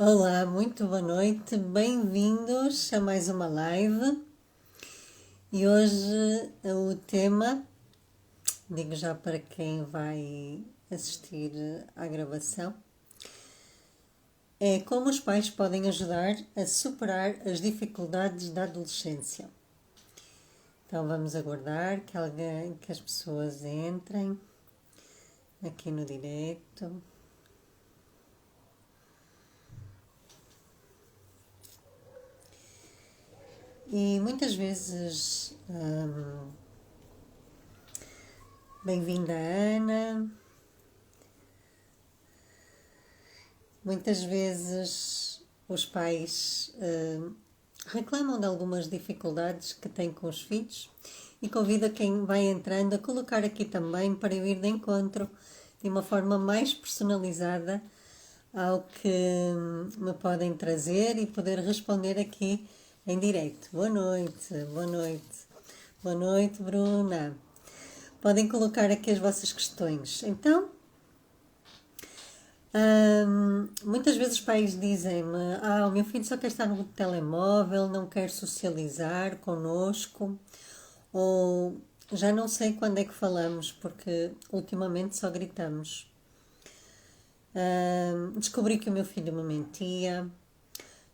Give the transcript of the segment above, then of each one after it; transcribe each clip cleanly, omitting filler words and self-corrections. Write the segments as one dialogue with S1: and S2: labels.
S1: Olá, muito boa noite, bem-vindos a mais uma live. E hoje o tema, digo já para quem vai assistir à gravação, é como os pais podem ajudar a superar as dificuldades da adolescência. Então vamos aguardar que as pessoas entrem aqui no direto. E muitas vezes, bem-vinda Ana, muitas vezes os pais reclamam de algumas dificuldades que têm com os filhos e convido quem vai entrando a colocar aqui também para eu ir de encontro de uma forma mais personalizada ao que me podem trazer e poder responder aqui em direto. Boa noite, boa noite. Boa noite, Bruna. Podem colocar aqui as vossas questões. Então, muitas vezes os pais dizem-me: o meu filho só quer estar no telemóvel, não quer socializar connosco, ou já não sei quando é que falamos, porque ultimamente só gritamos. Descobri que o meu filho me mentia,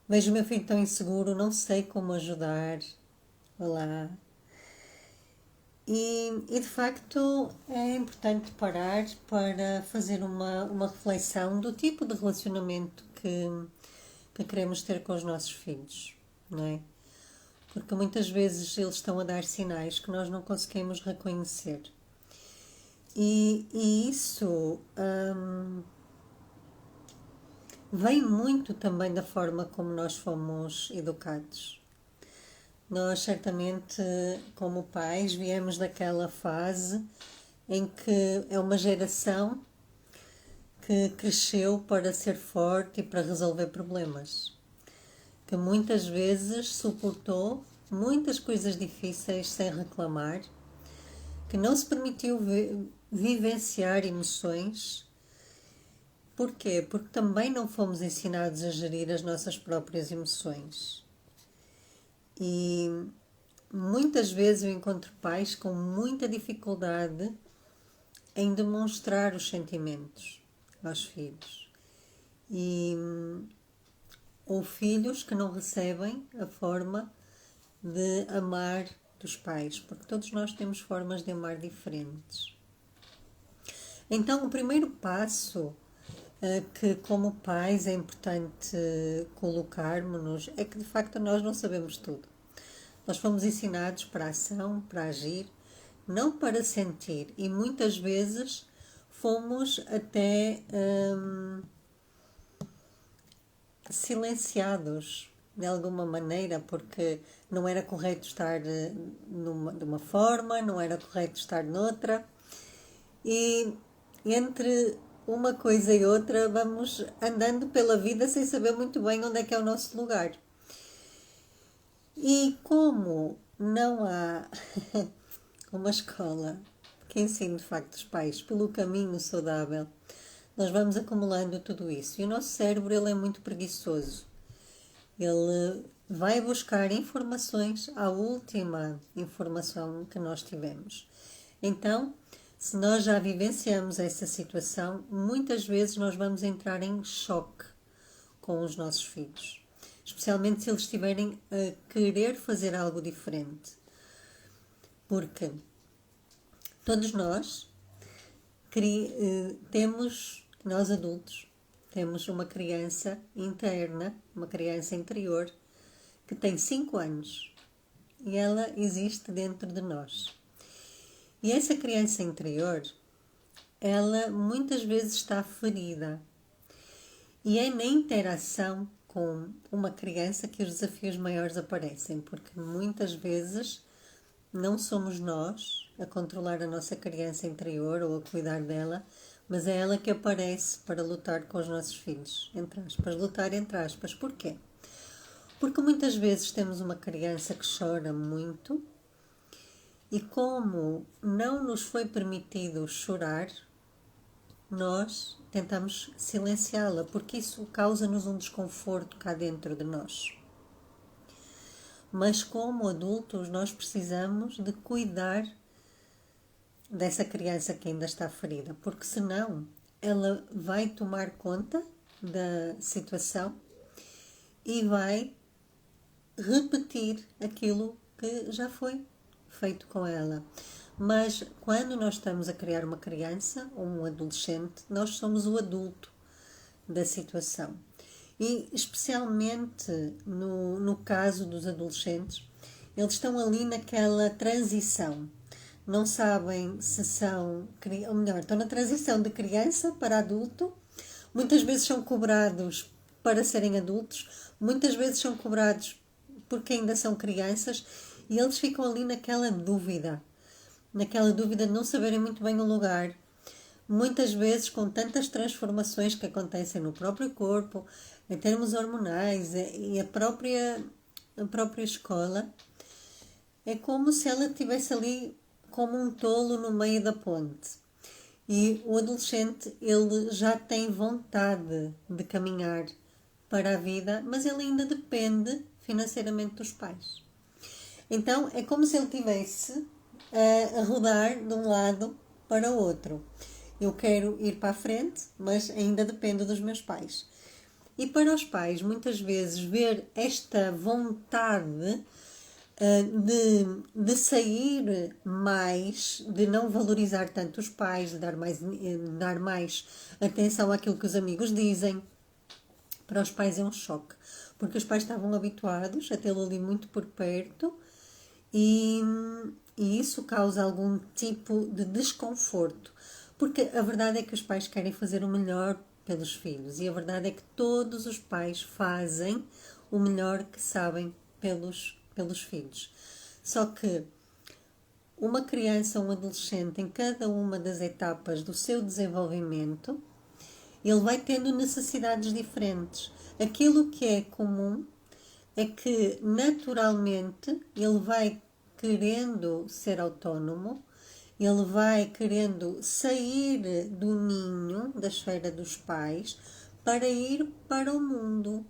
S1: vejo o meu filho tão inseguro, não sei como ajudar. Olá. E de facto é importante parar para fazer uma reflexão do tipo de relacionamento que queremos ter com os nossos filhos, não é? Porque muitas vezes eles estão a dar sinais que nós não conseguimos reconhecer. E isso vem muito também da forma como nós fomos educados. Nós, certamente, como pais, viemos daquela fase em que é uma geração que cresceu para ser forte e para resolver problemas, que muitas vezes suportou muitas coisas difíceis sem reclamar, que não se permitiu vivenciar emoções. Porquê? Porque também não fomos ensinados a gerir as nossas próprias emoções. E muitas vezes eu encontro pais com muita dificuldade em demonstrar os sentimentos aos filhos. Ou filhos que não recebem a forma de amar dos pais, porque todos nós temos formas de amar diferentes. Então, o primeiro passo que, como pais, é importante colocarmos-nos é que, de facto, nós não sabemos tudo. Nós fomos ensinados para a ação, para agir, não para sentir. E muitas vezes fomos até silenciados de alguma maneira, porque não era correto estar de uma forma, não era correto estar noutra. E entre uma coisa e outra vamos andando pela vida sem saber muito bem onde é que é o nosso lugar. E como não há uma escola que ensine de facto os pais pelo caminho saudável, nós vamos acumulando tudo isso. E o nosso cérebro ele é muito preguiçoso. Ele vai buscar informações, a última informação que nós tivemos. Então, se nós já vivenciamos essa situação, muitas vezes nós vamos entrar em choque com os nossos filhos, especialmente se eles estiverem a querer fazer algo diferente. Porque todos nós nós adultos, temos uma criança interna, uma criança interior, que tem 5 anos e ela existe dentro de nós. E essa criança interior, ela muitas vezes está ferida. E é na interação com uma criança que os desafios maiores aparecem, porque muitas vezes não somos nós a controlar a nossa criança interior ou a cuidar dela, mas é ela que aparece para lutar com os nossos filhos, entre aspas. Lutar entre aspas. Porquê? Porque muitas vezes temos uma criança que chora muito e como não nos foi permitido chorar, nós tentamos silenciá-la, porque isso causa-nos um desconforto cá dentro de nós. Mas como adultos, nós precisamos de cuidar dessa criança que ainda está ferida, porque senão ela vai tomar conta da situação e vai repetir aquilo que já foi feito com ela. Mas quando nós estamos a criar uma criança ou um adolescente, nós somos o adulto da situação. E especialmente no caso dos adolescentes, eles estão ali naquela transição. Não sabem se são, ou melhor, estão na transição de criança para adulto. Muitas vezes são cobrados para serem adultos, muitas vezes são cobrados porque ainda são crianças, e eles ficam ali naquela dúvida de não saberem muito bem o lugar. Muitas vezes, com tantas transformações que acontecem no próprio corpo, em termos hormonais e a própria escola, é como se ela estivesse ali como um tolo no meio da ponte. E o adolescente, ele já tem vontade de caminhar para a vida, mas ele ainda depende financeiramente dos pais. Então, é como se ele tivesse a rodar de um lado para o outro. Eu quero ir para a frente, mas ainda dependo dos meus pais. E para os pais, muitas vezes, ver esta vontade de sair mais, de não valorizar tanto os pais, de dar mais atenção àquilo que os amigos dizem, para os pais é um choque. Porque os pais estavam habituados a tê-lo ali muito por perto e isso causa algum tipo de desconforto. Porque a verdade é que os pais querem fazer o melhor pelos filhos e a verdade é que todos os pais fazem o melhor que sabem pelos filhos. Só que uma criança ou um adolescente, em cada uma das etapas do seu desenvolvimento, ele vai tendo necessidades diferentes. Aquilo que é comum é que, naturalmente, ele vai querendo ser autónomo, ele vai querendo sair do ninho, da esfera dos pais, para ir para o mundo.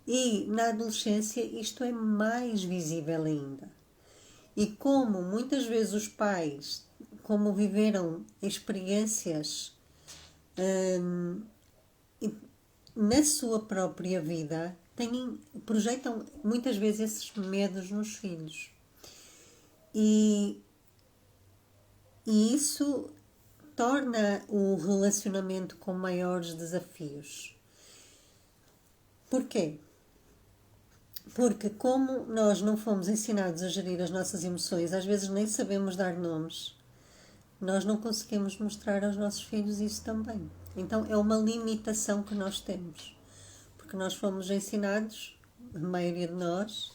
S1: E na adolescência isto é mais visível ainda. E como muitas vezes os pais, como viveram experiências na sua própria vida, projetam muitas vezes esses medos nos filhos. E isso torna o relacionamento com maiores desafios. Porquê? Porque como nós não fomos ensinados a gerir as nossas emoções, às vezes nem sabemos dar nomes, nós não conseguimos mostrar aos nossos filhos isso também. Então é uma limitação que nós temos. Porque nós fomos ensinados, a maioria de nós,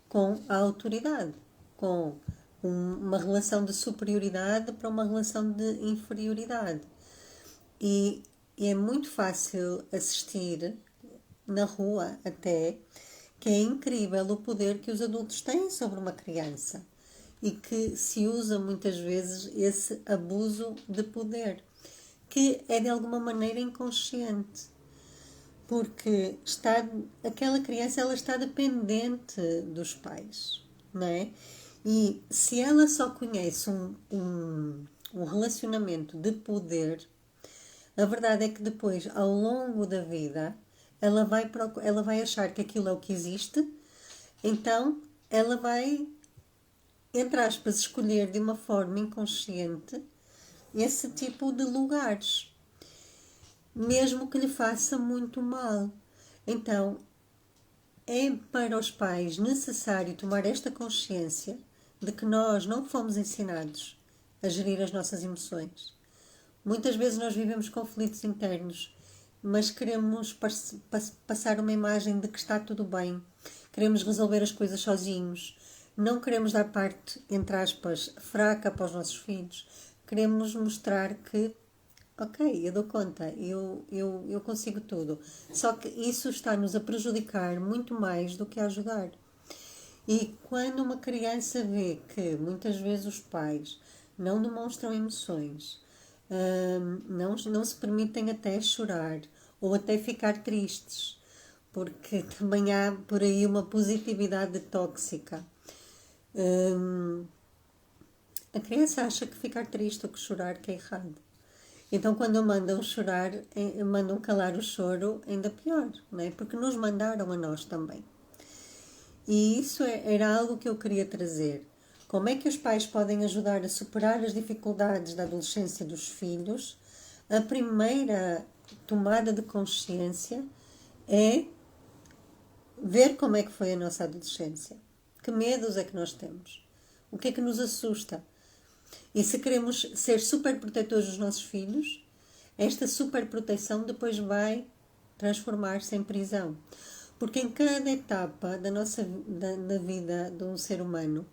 S1: com a autoridade, com uma relação de superioridade para uma relação de inferioridade. E é muito fácil assistir, na rua até, que é incrível o poder que os adultos têm sobre uma criança e que se usa muitas vezes esse abuso de poder, que é de alguma maneira inconsciente, porque aquela criança ela está dependente dos pais, não é? E se ela só conhece um relacionamento de poder, a verdade é que depois, ao longo da vida, ela vai achar que aquilo é o que existe, então ela vai, entre aspas, escolher de uma forma inconsciente esse tipo de lugares, mesmo que lhe faça muito mal. Então, é para os pais necessário tomar esta consciência de que nós não fomos ensinados a gerir as nossas emoções. Muitas vezes nós vivemos conflitos internos, mas queremos passar uma imagem de que está tudo bem. Queremos resolver as coisas sozinhos. Não queremos dar parte, entre aspas, fraca para os nossos filhos. Queremos mostrar que, ok, eu dou conta, eu consigo tudo. Só que isso está-nos a prejudicar muito mais do que a ajudar. E quando uma criança vê que muitas vezes os pais não demonstram emoções, não se permitem até chorar ou até ficar tristes, porque também há por aí uma positividade tóxica. A criança acha que ficar triste ou que chorar que é errado. Então, quando mandam chorar, mandam calar o choro, ainda pior, não é? Porque nos mandaram a nós também. E isso era algo que eu queria trazer. Como é que os pais podem ajudar a superar as dificuldades da adolescência dos filhos? A primeira tomada de consciência é ver como é que foi a nossa adolescência. Que medos é que nós temos? O que é que nos assusta? E se queremos ser super protetores dos nossos filhos, esta super proteção depois vai transformar-se em prisão. Porque em cada etapa da vida de um ser humano,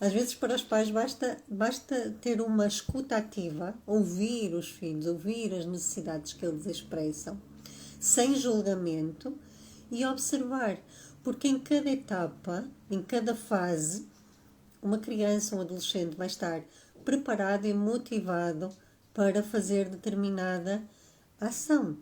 S1: às vezes para os pais basta ter uma escuta ativa, ouvir os filhos, ouvir as necessidades que eles expressam, sem julgamento, e observar. Porque em cada etapa, em cada fase, uma criança, um adolescente vai estar preparado e motivado para fazer determinada ação.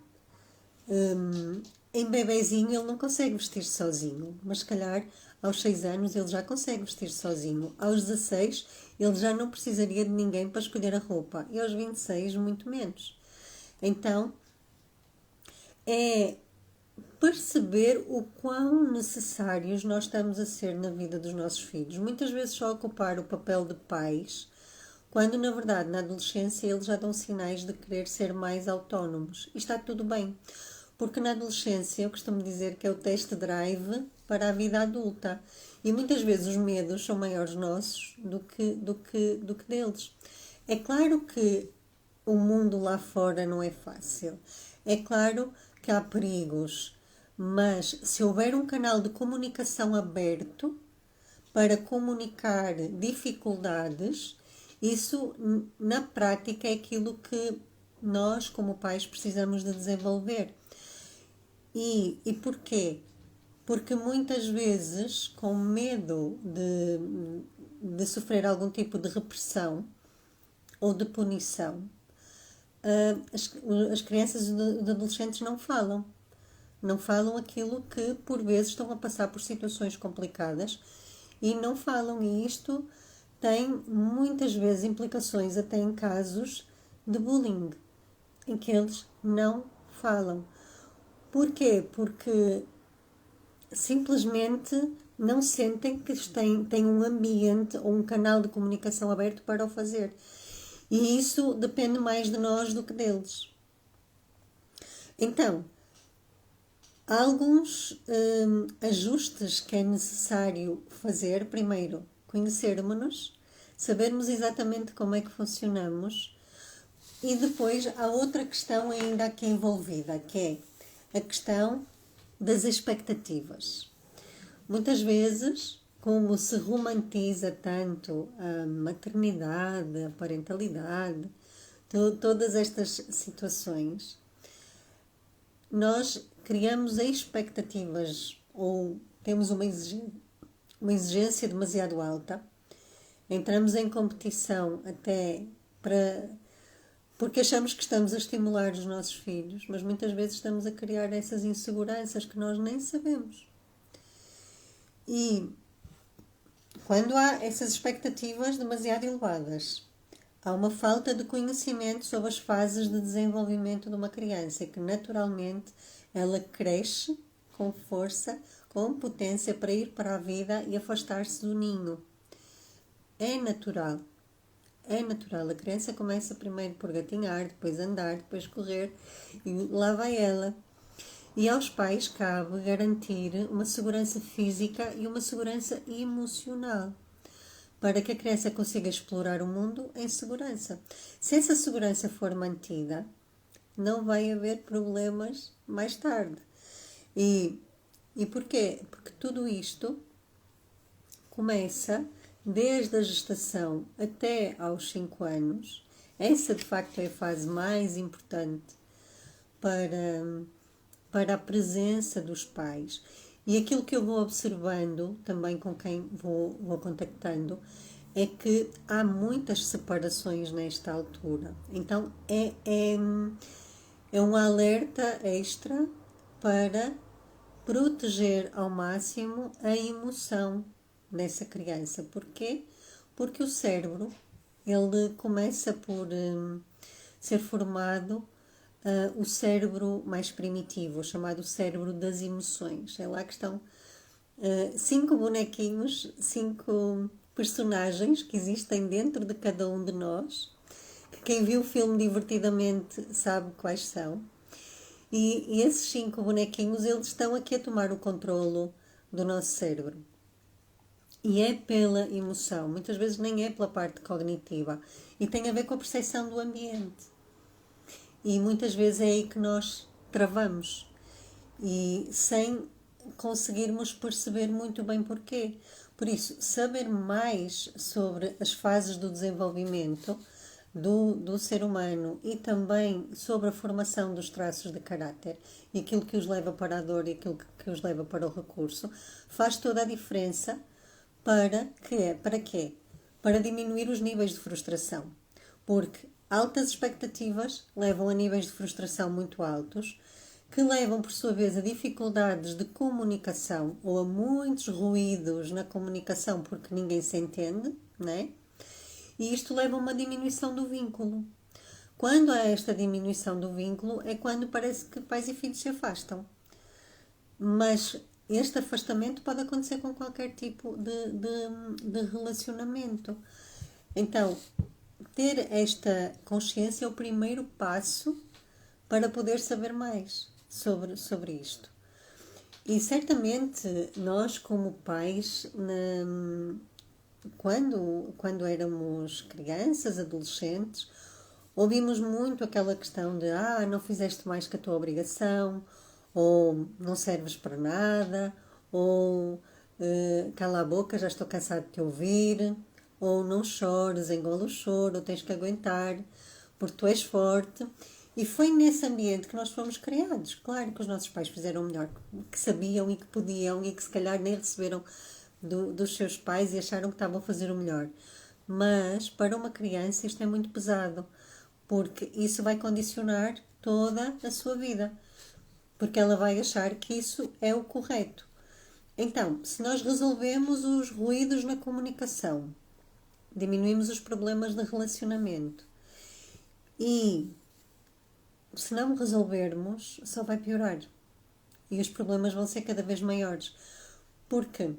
S1: Em bebezinho ele não consegue vestir-se sozinho, mas se calhar aos 6 anos ele já consegue vestir-se sozinho. Aos 16 ele já não precisaria de ninguém para escolher a roupa, e aos 26 muito menos. Então é perceber o quão necessários nós estamos a ser na vida dos nossos filhos. Muitas vezes só ocupar o papel de pais, quando na verdade na adolescência eles já dão sinais de querer ser mais autónomos. E está tudo bem, porque na adolescência eu costumo dizer que é o test drive para a vida adulta. E muitas vezes os medos são maiores nossos do que deles. É claro que o mundo lá fora não é fácil. É claro que há perigos, mas se houver um canal de comunicação aberto para comunicar dificuldades, isso na prática é aquilo que nós, como pais, precisamos de desenvolver. E porquê? Porque muitas vezes, com medo de sofrer algum tipo de repressão ou de punição, as crianças e os adolescentes não falam. Não falam aquilo que, por vezes, estão a passar por situações complicadas e não falam. E isto tem muitas vezes implicações até em casos de bullying, em que eles não falam. Porquê? Porque simplesmente não sentem que têm um ambiente ou um canal de comunicação aberto para o fazer. E isso depende mais de nós do que deles. Então, há alguns ajustes que é necessário fazer. Primeiro, conhecermos-nos, sabermos exatamente como é que funcionamos. E depois há outra questão ainda aqui envolvida, que é a questão das expectativas. Muitas vezes, como se romantiza tanto a maternidade, a parentalidade, todas estas situações, nós criamos expectativas ou temos uma exigência demasiado alta, entramos em competição até porque achamos que estamos a estimular os nossos filhos, mas muitas vezes estamos a criar essas inseguranças que nós nem sabemos. E quando há essas expectativas demasiado elevadas, há uma falta de conhecimento sobre as fases de desenvolvimento de uma criança, que naturalmente ela cresce com força, com potência para ir para a vida e afastar-se do ninho. É natural. É natural. A criança começa primeiro por gatinhar, depois andar, depois correr e lá vai ela. E aos pais cabe garantir uma segurança física e uma segurança emocional para que a criança consiga explorar o mundo em segurança. Se essa segurança for mantida, não vai haver problemas mais tarde. E porquê? Porque tudo isto começa desde a gestação até aos 5 anos. Essa, de facto, é a fase mais importante para a presença dos pais. E aquilo que eu vou observando, também com quem vou contactando, é que há muitas separações nesta altura. Então é um alerta extra para proteger ao máximo a emoção dessa criança. Porquê? Porque o cérebro, ele começa por ser formado o cérebro mais primitivo, chamado cérebro das emoções. É lá que estão 5 bonequinhos, 5 personagens que existem dentro de cada um de nós, que quem viu o filme divertidamente sabe quais são. E esses 5 bonequinhos, eles estão aqui a tomar o controlo do nosso cérebro. E é pela emoção, muitas vezes nem é pela parte cognitiva. E tem a ver com a percepção do ambiente. E muitas vezes é aí que nós travamos. E sem conseguirmos perceber muito bem porquê. Por isso, saber mais sobre as fases do desenvolvimento do ser humano e também sobre a formação dos traços de caráter e aquilo que os leva para a dor e aquilo que os leva para o recurso, faz toda a diferença para quê? Para diminuir os níveis de frustração. Porque altas expectativas levam a níveis de frustração muito altos, que levam, por sua vez, a dificuldades de comunicação ou a muitos ruídos na comunicação porque ninguém se entende, né? E isto leva a uma diminuição do vínculo. Quando há esta diminuição do vínculo é quando parece que pais e filhos se afastam. Mas este afastamento pode acontecer com qualquer tipo de relacionamento. Então, ter esta consciência é o primeiro passo para poder saber mais sobre isto. E certamente nós, como pais, quando éramos crianças, adolescentes, ouvimos muito aquela questão de não fizeste mais que a tua obrigação, ou não serves para nada, ou cala a boca, já estou cansado de te ouvir, ou não chores, engola o choro, tens que aguentar, porque tu és forte. E foi nesse ambiente que nós fomos criados. Claro que os nossos pais fizeram o melhor que sabiam e que podiam e que se calhar nem receberam dos seus pais e acharam que estavam a fazer o melhor. Mas para uma criança isto é muito pesado, porque isso vai condicionar toda a sua vida, porque ela vai achar que isso é o correto. Então, se nós resolvemos os ruídos na comunicação, diminuímos os problemas de relacionamento e se não resolvermos, só vai piorar. E os problemas vão ser cada vez maiores. Porque,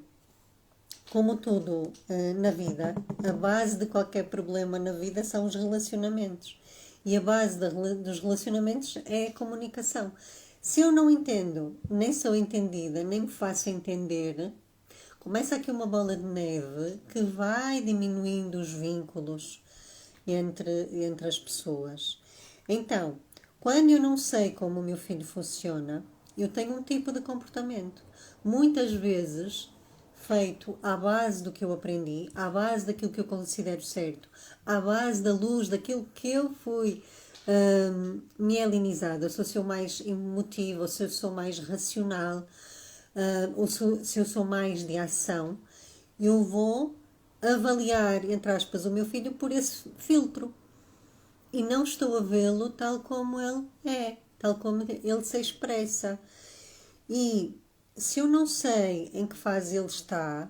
S1: como tudo na vida, a base de qualquer problema na vida são os relacionamentos. E a base dos relacionamentos é a comunicação. Se eu não entendo, nem sou entendida, nem me faço entender, começa aqui uma bola de neve que vai diminuindo os vínculos entre as pessoas. Então, quando eu não sei como o meu filho funciona, eu tenho um tipo de comportamento. Muitas vezes feito à base do que eu aprendi, à base daquilo que eu considero certo, à base da luz daquilo que eu fui mielinizada. Se eu sou mais emotiva, ou se eu sou mais racional, ou se eu sou mais de ação, eu vou avaliar, entre aspas, o meu filho por esse filtro. E não estou a vê-lo tal como ele é, tal como ele se expressa. E se eu não sei em que fase ele está,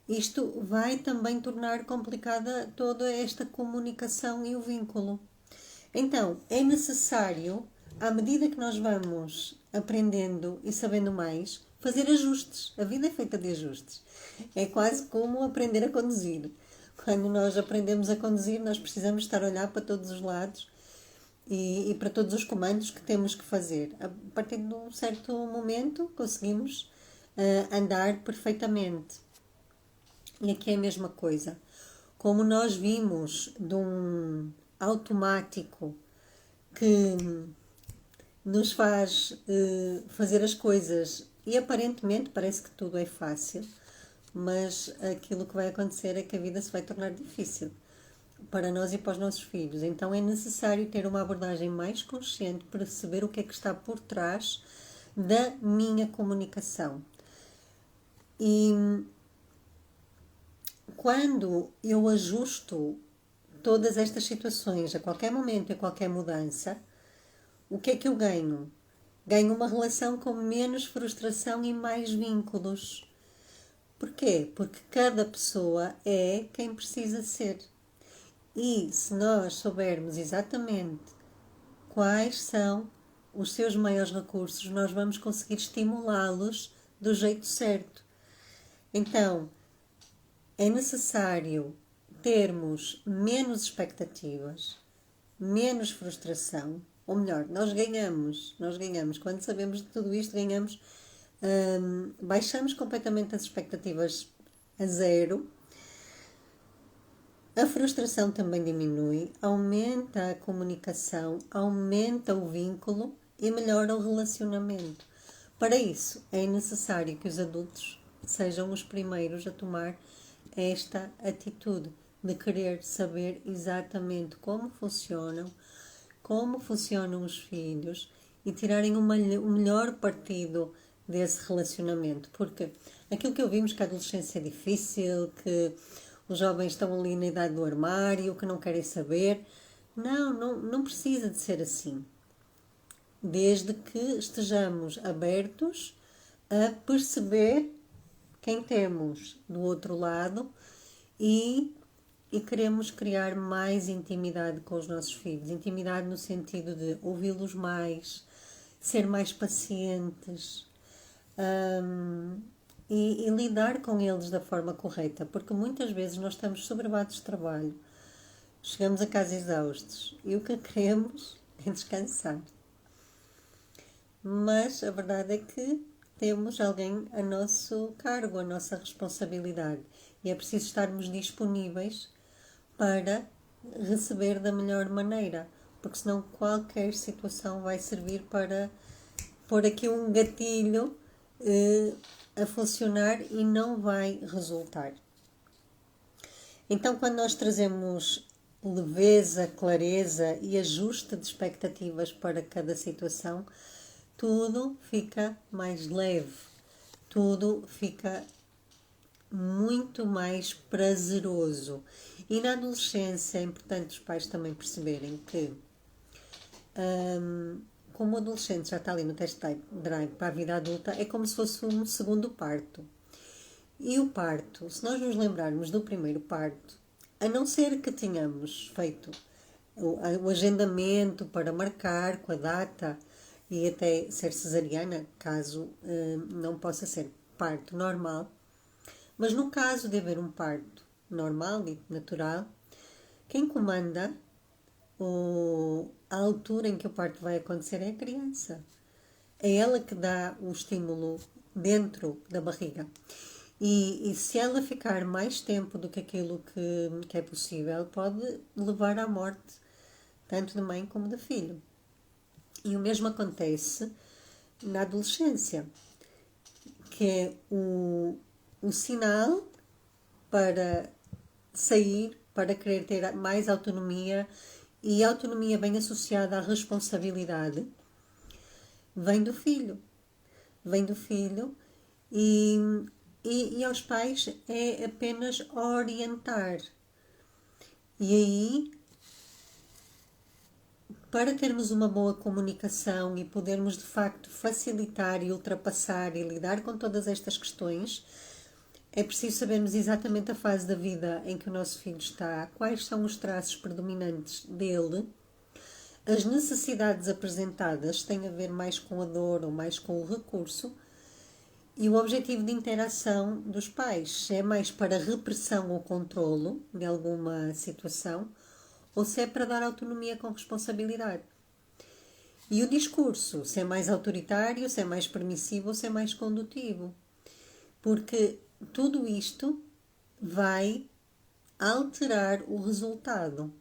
S1: isto vai também tornar complicada toda esta comunicação e o vínculo. Então, é necessário, à medida que nós vamos aprendendo e sabendo mais, fazer ajustes. A vida é feita de ajustes. É quase como aprender a conduzir. Quando nós aprendemos a conduzir, nós precisamos estar a olhar para todos os lados e para todos os comandos que temos que fazer. A partir de um certo momento, conseguimos andar perfeitamente. E aqui é a mesma coisa. Como nós vimos de um automático que nos faz fazer as coisas e aparentemente parece que tudo é fácil, mas aquilo que vai acontecer é que a vida se vai tornar difícil para nós e para os nossos filhos. Então é necessário ter uma abordagem mais consciente para perceber o que é que está por trás da minha comunicação. E quando eu ajusto todas estas situações a qualquer momento, a qualquer mudança, o que é que eu ganho? Ganho uma relação com menos frustração e mais vínculos. Porquê? Porque cada pessoa é quem precisa ser. E se nós soubermos exatamente quais são os seus maiores recursos, nós vamos conseguir estimulá-los do jeito certo. Então, é necessário termos menos expectativas, menos frustração, ou melhor, nós ganhamos, quando sabemos de tudo isto, ganhamos, baixamos completamente as expectativas a zero, a frustração também diminui, aumenta a comunicação, aumenta o vínculo e melhora o relacionamento. Para isso, é necessário que os adultos sejam os primeiros a tomar esta atitude de querer saber exatamente como funcionam os filhos e tirarem o melhor partido desse relacionamento. Porque aquilo que ouvimos que a adolescência é difícil, que os jovens estão ali na idade do armário, que não querem saber. Não precisa de ser assim. Desde que estejamos abertos a perceber quem temos do outro lado e queremos criar mais intimidade com os nossos filhos. Intimidade no sentido de ouvi-los mais, ser mais pacientes e lidar com eles da forma correta, porque muitas vezes nós estamos sobrevados de trabalho, chegamos a casa exaustos e o que queremos é descansar. Mas a verdade é que temos alguém a nosso cargo, a nossa responsabilidade. E é preciso estarmos disponíveis para receber da melhor maneira, porque senão qualquer situação vai servir para pôr aqui um gatilho a funcionar e não vai resultar. Então, quando nós trazemos leveza, clareza e ajuste de expectativas para cada situação, tudo fica mais leve, tudo fica muito mais prazeroso. E na adolescência é importante os pais também perceberem que, como o adolescente já está ali no test drive para a vida adulta, é como se fosse um segundo parto. E o parto, se nós nos lembrarmos do primeiro parto, a não ser que tenhamos feito o agendamento para marcar com a data e até ser cesariana, caso não possa ser parto normal. Mas no caso de haver um parto normal e natural, quem comanda a altura em que o parto vai acontecer é a criança. É ela que dá o estímulo dentro da barriga. E se ela ficar mais tempo do que aquilo que é possível, pode levar à morte, tanto de mãe como de filho. E o mesmo acontece na adolescência, que é o sinal para sair, para querer ter mais autonomia, e a autonomia bem associada à responsabilidade vem do filho. Vem do filho e aos pais é apenas orientar. E aí, para termos uma boa comunicação e podermos de facto facilitar e ultrapassar e lidar com todas estas questões, é preciso sabermos exatamente a fase da vida em que o nosso filho está, quais são os traços predominantes dele, as necessidades apresentadas têm a ver mais com a dor ou mais com o recurso, e o objetivo de interação dos pais, se é mais para repressão ou controlo de alguma situação, ou se é para dar autonomia com responsabilidade. E o discurso, se é mais autoritário, se é mais permissivo ou se é mais condutivo. Porque tudo isto vai alterar o resultado.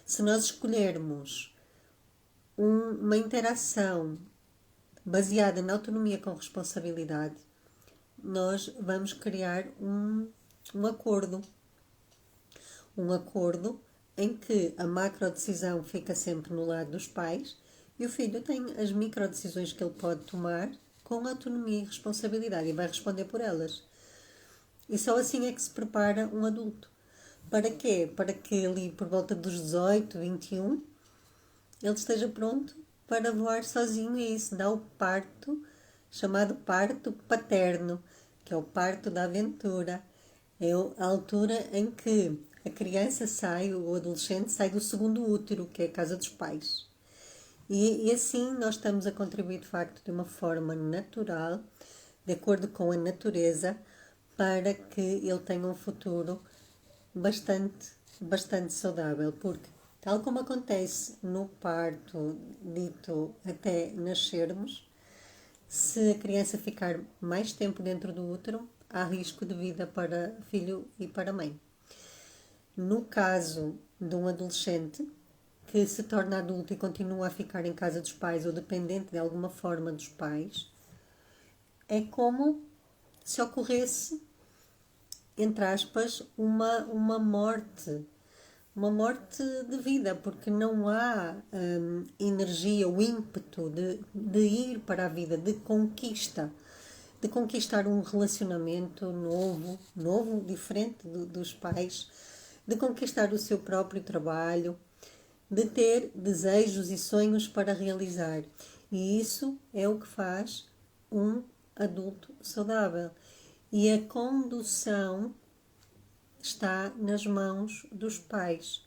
S1: Se nós escolhermos uma interação baseada na autonomia com responsabilidade, nós vamos criar um acordo. Um acordo em que a macrodecisão fica sempre no lado dos pais e o filho tem as microdecisões que ele pode tomar com autonomia e responsabilidade e vai responder por elas. E só assim é que se prepara um adulto. Para quê? Para que ali por volta dos 18, 21, ele esteja pronto para voar sozinho, e isso dá o parto, chamado parto paterno, que é o parto da aventura. É a altura em que a criança sai, o adolescente sai do segundo útero, que é a casa dos pais. E assim nós estamos a contribuir de facto de uma forma natural, de acordo com a natureza, para que ele tenha um futuro bastante saudável, porque tal como acontece no parto dito até nascermos, se a criança ficar mais tempo dentro do útero, há risco de vida para filho e para mãe. No caso de um adolescente que se torna adulto e continua a ficar em casa dos pais ou dependente de alguma forma dos pais, é como se ocorresse, entre aspas, uma morte. Uma morte de vida, porque não há energia, o ímpeto de ir para a vida, de conquista, de conquistar um relacionamento novo, diferente dos pais, de conquistar o seu próprio trabalho, de ter desejos e sonhos para realizar. E isso é o que faz um adulto saudável. E a condução está nas mãos dos pais.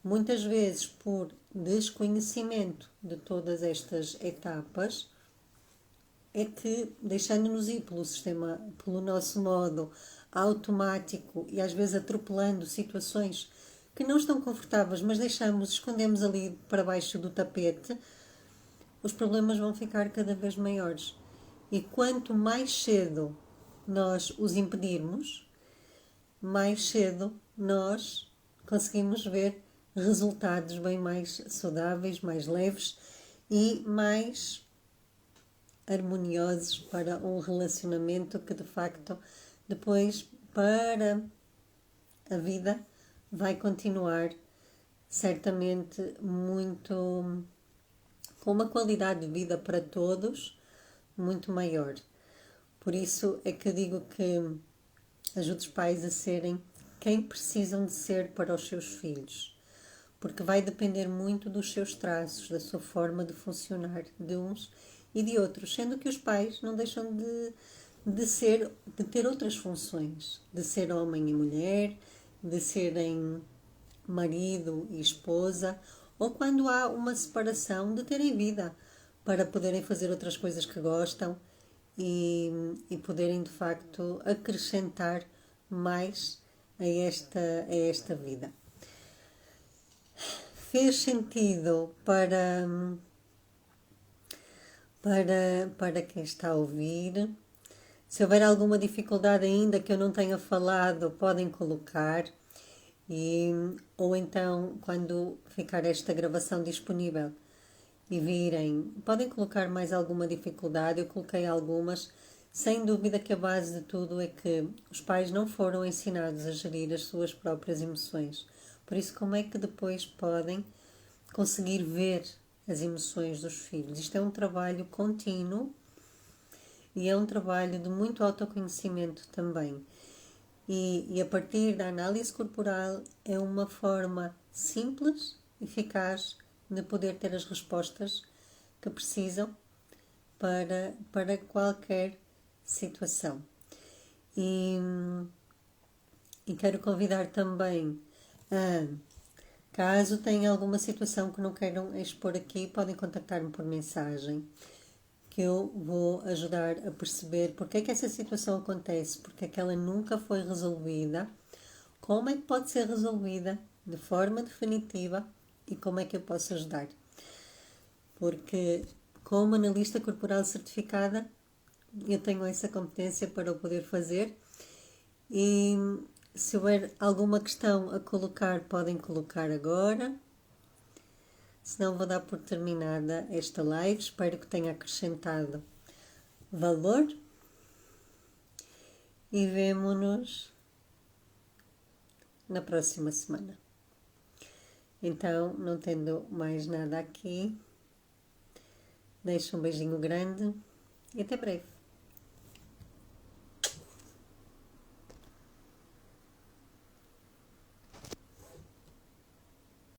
S1: Muitas vezes, por desconhecimento de todas estas etapas, é que, deixando-nos ir pelo sistema, pelo nosso modo automático e às vezes atropelando situações que não estão confortáveis, mas escondemos ali para baixo do tapete, os problemas vão ficar cada vez maiores. E quanto mais cedo nós os impedirmos, mais cedo nós conseguimos ver resultados bem mais saudáveis, mais leves e mais harmoniosos para um relacionamento que de facto depois para a vida vai continuar certamente muito com uma qualidade de vida para todos muito maior. Por isso é que eu digo que ajude os pais a serem quem precisam de ser para os seus filhos, porque vai depender muito dos seus traços, da sua forma de funcionar de uns e de outros, sendo que os pais não deixam de ter outras funções, de ser homem e mulher, de serem marido e esposa, ou quando há uma separação, de terem vida para poderem fazer outras coisas que gostam e poderem de facto acrescentar mais a esta vida. Fez sentido para quem está a ouvir? Se houver alguma dificuldade ainda que eu não tenha falado, podem colocar. Ou então, quando ficar esta gravação disponível e virem, podem colocar mais alguma dificuldade. Eu coloquei algumas. Sem dúvida que a base de tudo é que os pais não foram ensinados a gerir as suas próprias emoções. Por isso, como é que depois podem conseguir ver as emoções dos filhos? Isto é um trabalho contínuo e é um trabalho de muito autoconhecimento também. E a partir da análise corporal é uma forma simples, eficaz, de poder ter as respostas que precisam para qualquer situação. E quero convidar também a, caso tenha alguma situação que não queiram expor aqui, podem contactar-me por mensagem, que eu vou ajudar a perceber porque é que essa situação acontece, porque é que ela nunca foi resolvida, como é que pode ser resolvida de forma definitiva e como é que eu posso ajudar. Porque, como analista corporal certificada, eu tenho essa competência para o poder fazer e se houver alguma questão a colocar, podem colocar agora. Senão vou dar por terminada esta live. Espero que tenha acrescentado valor e vemo-nos na próxima semana. Então, não tendo mais nada aqui, deixo um beijinho grande e até breve.